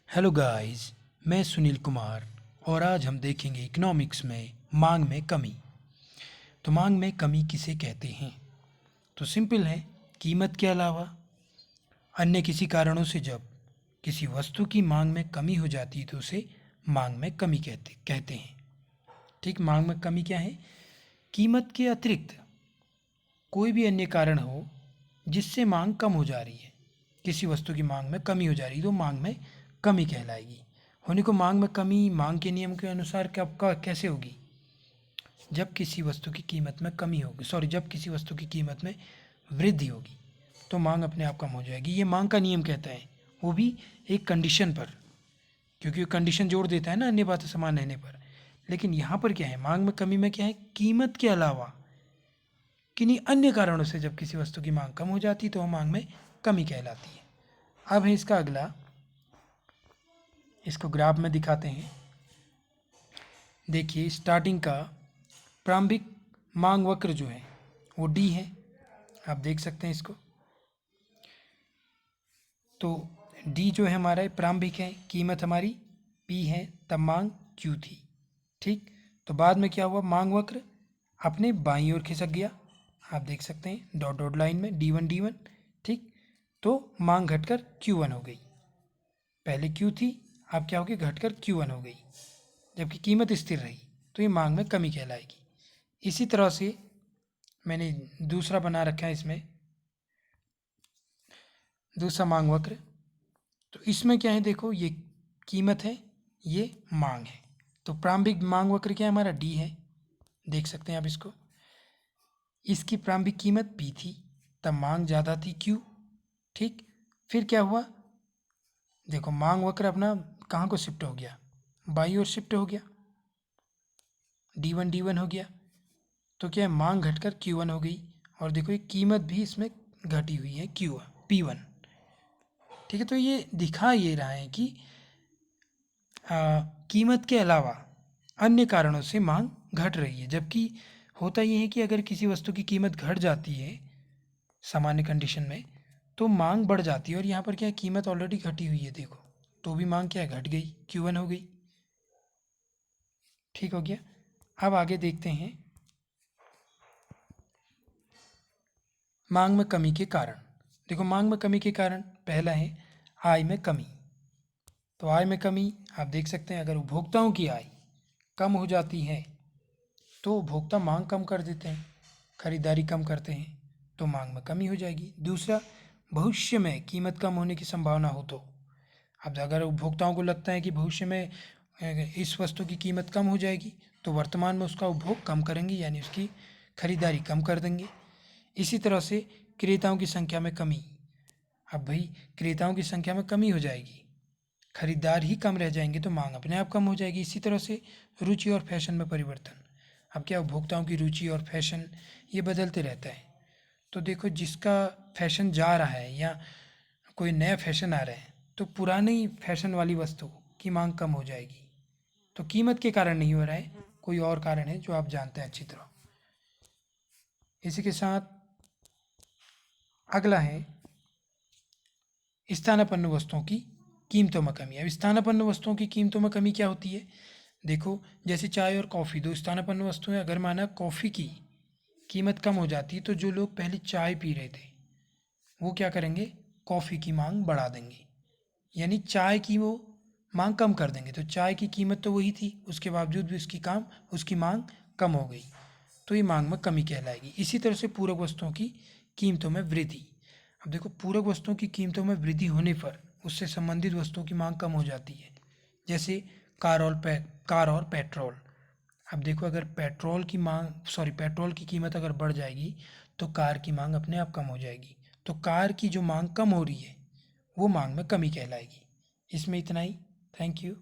Hello guys, मैं सुनील कुमार और आज हम देखेंगे इकोनॉमिक्स में मांग में कमी। तो मांग में कमी किसे कहते हैं? तो सिंपल है, कीमत के अलावा अन्य किसी कारणों से जब किसी वस्तु की मांग में कमी हो जाती है तो उसे मांग में कमी कहते हैं। ठीक, मांग में कमी क्या है? कीमत के अतिरिक्त कोई भी अन्य कारण हो जिससे मांग कम हो जा रही है। किसी वस्तु की मांग में कमी हो जा रही है तो मांग में कमी कहलाएगी। होने को मांग में कमी मांग के नियम के अनुसार कैसे होगी? जब किसी वस्तु की कीमत में कमी होगी, जब किसी वस्तु की कीमत में वृद्धि होगी तो मांग अपने आप कम हो जाएगी। ये मांग का नियम कहता है, वो भी एक कंडीशन पर, क्योंकि वो कंडीशन जोड़ देता है ना अन्य बातें समान रहने पर। लेकिन यहाँ पर क्या है, मांग में कमी में क्या है, कीमत के अलावा किन्हीं अन्य कारणों से जब किसी वस्तु की मांग कम हो जाती है तो वह मांग में कमी कहलाती है। अब है इसका अगला, इसको ग्राफ में दिखाते हैं। देखिए, स्टार्टिंग का प्रारंभिक मांग वक्र जो है वो डी है, आप देख सकते हैं इसको। तो डी जो है हमारा प्रारंभिक है, कीमत हमारी पी है, तब मांग क्यू थी। ठीक, तो बाद में क्या हुआ, मांग वक्र अपने बाईं ओर खिसक गया, आप देख सकते हैं डॉट डॉट लाइन में D1 ठीक, तो मांग घटकर Q1 हो गई। पहले Q थी, अब क्या हो गई, घटकर Q1 हो गई, जबकि कीमत स्थिर रही, तो ये मांग में कमी कहलाएगी। इसी तरह से मैंने दूसरा बना रखा है, इसमें दूसरा मांग वक्र। तो इसमें क्या है, देखो ये कीमत है, ये मांग है। तो प्रारंभिक मांग वक्र क्या है हमारा, डी है, देख सकते हैं आप इसको। इसकी प्रारंभिक कीमत पी थी, तब मांग ज़्यादा थी क्यू। ठीक, फिर क्या हुआ, देखो मांग वक्र अपना कहाँ को शिफ्ट हो गया, बाई ओर शिफ्ट हो गया, D1 हो गया। तो क्या है, मांग घटकर Q1 हो गई, और देखो ये कीमत भी इसमें घटी हुई है P1। ठीक है, तो ये दिखा ये रहा है कि कीमत के अलावा अन्य कारणों से मांग घट रही है। जबकि होता ये है कि अगर किसी वस्तु की कीमत घट जाती है सामान्य कंडीशन में तो मांग बढ़ जाती है, और यहाँ पर क्या है, कीमत ऑलरेडी घटी हुई है, देखो तो भी मांग क्या है, घट गई, Q1 हो गई। ठीक हो गया। अब आगे देखते हैं मांग में कमी के कारण। देखो मांग में कमी के कारण पहला है आय में कमी। तो आय में कमी आप देख सकते हैं, अगर उपभोक्ताओं की आय कम हो जाती है तो उपभोक्ता मांग कम कर देते हैं, खरीदारी कम करते हैं, तो मांग में कमी हो जाएगी। दूसरा, भविष्य में कीमत कम होने की संभावना हो तो, अब अगर उपभोक्ताओं को लगता है कि भविष्य में इस वस्तु की कीमत कम हो जाएगी तो वर्तमान में उसका उपभोग कम करेंगे, यानी उसकी खरीदारी कम कर देंगे। इसी तरह से क्रेताओं की संख्या में कमी, अब भाई क्रेताओं की संख्या में कमी हो जाएगी, खरीदार ही कम रह जाएंगे तो मांग अपने आप कम हो जाएगी। इसी तरह से रुचि और फैशन में परिवर्तन, अब क्या उपभोक्ताओं की रुचि और फैशन ये बदलते रहता है। तो देखो जिसका फैशन जा रहा है या कोई नया फैशन आ रहा है तो पुरानी फैशन वाली वस्तु की मांग कम हो जाएगी। तो कीमत के कारण नहीं हो रहा है, कोई और कारण है जो आप जानते हैं अच्छी तरह। इसी के साथ अगला है स्थानापन्न वस्तुओं की कीमतों में कमी। अब स्थानापन्न वस्तुओं की कीमतों में कमी क्या होती है, देखो जैसे चाय और कॉफ़ी दो स्थानापन्न वस्तुएं, अगर माना कॉफ़ी की कीमत कम हो जाती है तो जो लोग पहले चाय पी रहे थे वो क्या करेंगे, कॉफ़ी की मांग बढ़ा देंगे, यानी चाय की वो मांग कम कर देंगे। तो चाय की कीमत तो वही थी, उसके बावजूद भी उसकी मांग कम हो गई, तो ये मांग में कमी कहलाएगी। इसी तरह से पूरक वस्तुओं की कीमतों में वृद्धि। अब देखो पूरक वस्तुओं की कीमतों में वृद्धि होने पर उससे संबंधित वस्तुओं की मांग कम हो जाती है, जैसे कार और पेट्रोल। अब देखो अगर पेट्रोल की कीमत अगर बढ़ जाएगी तो कार की मांग अपने आप कम हो जाएगी, तो कार की जो मांग कम हो रही है वो मांग में कमी कहलाएगी। इसमें इतना ही। Thank you.